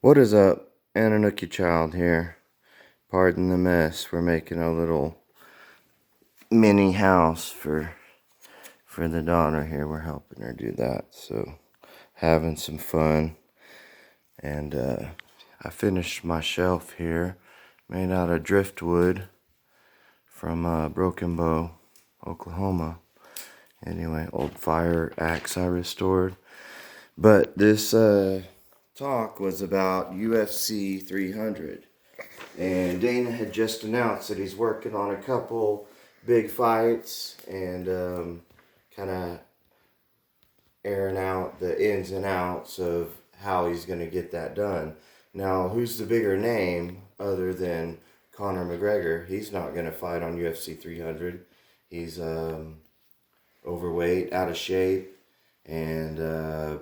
What is up? Ananuki Child here. Pardon the mess. We're making a little mini house for the daughter here. We're helping her do that. So having some fun. And I finished my shelf here, made out of driftwood from Broken Bow, Oklahoma. Anyway, old fire axe I restored. But this talk was about UFC 300. And Dana had just announced that he's working on a couple big fights and kind of airing out the ins and outs of how he's going to get that done. Now, who's the bigger name other than Conor McGregor? He's not going to fight on UFC 300. He's overweight, out of shape, and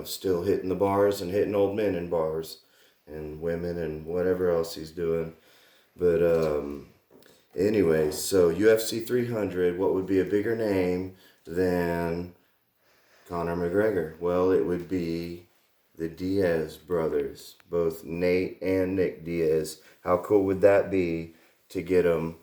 still hitting the bars and hitting old men in bars and women and whatever else he's doing. But anyway, so UFC 300, what would be a bigger name than Conor McGregor? Well, it would be the Diaz brothers, both Nate and Nick Diaz. How cool would that be to get them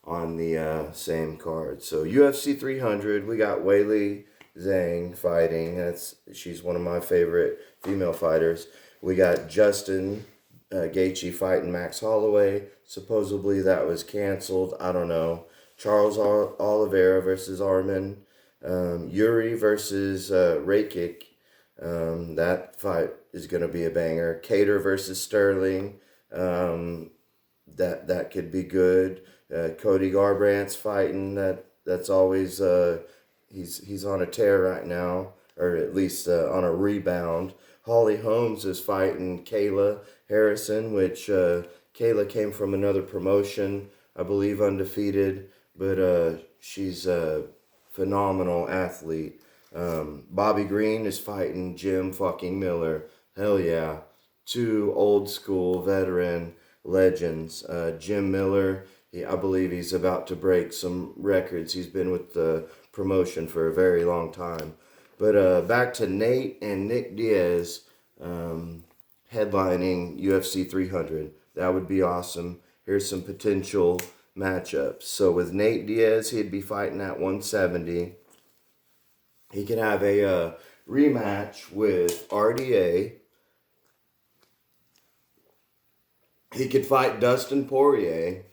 on the same card? So UFC 300, we got Weili Zhang fighting. She's one of my favorite female fighters. We got Justin Gaethje fighting Max Holloway. Supposedly that was canceled. I don't know. Charles Oliveira versus Arman. Yuri versus Rakic. That fight is going to be a banger. Cater versus Sterling. That could be good. Cody Garbrandt's fighting. That's always he's on a tear right now, or at least on a rebound. Holly Holmes is fighting Kayla Harrison, which Kayla came from another promotion, I believe undefeated, but she's a phenomenal athlete. Bobby Green is fighting Jim fucking Miller. Hell yeah. Two old school veteran legends. Jim Miller, I believe he's about to break some records. He's been with the promotion for a very long time. But back to Nate and Nick Diaz headlining UFC 300. That would be awesome. Here's some potential matchups. So with Nate Diaz, he'd be fighting at 170. He could have a rematch with RDA. He could fight Dustin Poirier.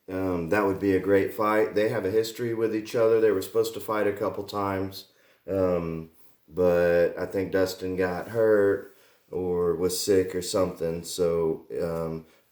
That would be a great fight. They have a history with each other. They were supposed to fight a couple times. But I think Dustin got hurt or was sick or something. So,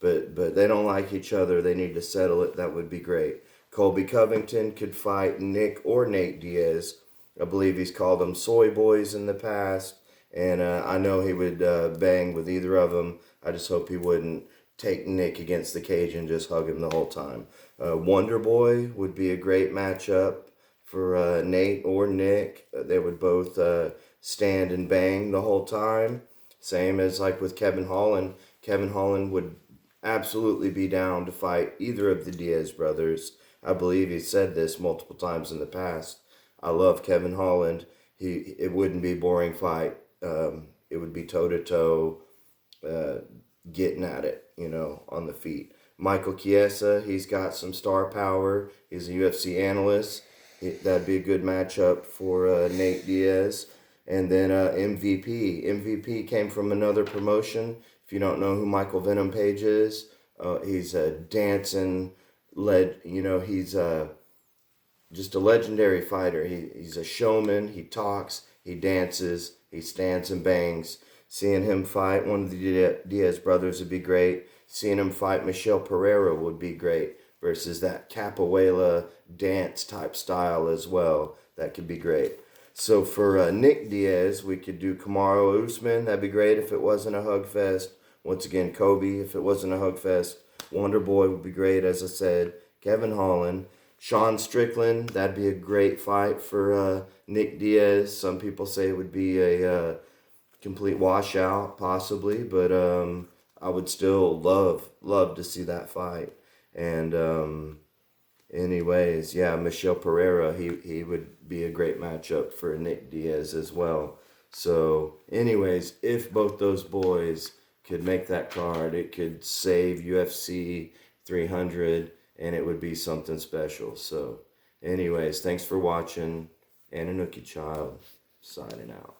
but they don't like each other. They need to settle it. That would be great. Colby Covington could fight Nick or Nate Diaz. I believe he's called them soy boys in the past. And I know he would bang with either of them. I just hope he wouldn't take Nick against the cage and just hug him the whole time. Wonder Boy would be a great matchup for Nate or Nick. They would both stand and bang the whole time. Same as like with Kevin Holland. Kevin Holland would absolutely be down to fight either of the Diaz brothers. I believe he said this multiple times in the past. I love Kevin Holland. It wouldn't be a boring fight. It would be toe-to-toe, getting at it, on the feet. Michael Chiesa, he's got some star power. He's a UFC analyst. That'd be a good matchup for Nate Diaz. And then MVP. MVP came from another promotion. If you don't know who Michael Venom Page is, he's a dancing he's just a legendary fighter. He's a showman. He talks, he dances, he stands and bangs. Seeing him fight one of the Diaz brothers would be great. Seeing him fight Michelle Pereira would be great versus that capoeira dance type style as well. That could be great. So for Nick Diaz, we could do Kamaru Usman. That'd be great if it wasn't a hug fest. Once again, Kobe, if it wasn't a hug fest. Wonder Boy would be great, as I said. Kevin Holland. Sean Strickland, that'd be a great fight for Nick Diaz. Some people say it would be a complete washout, possibly, but I would still love to see that fight. And anyways, yeah, Michelle Pereira, he would be a great matchup for Nick Diaz as well. So, anyways, if both those boys could make that card, it could save UFC 300, and it would be something special. So, anyways, thanks for watching. Ananuki Child, signing out.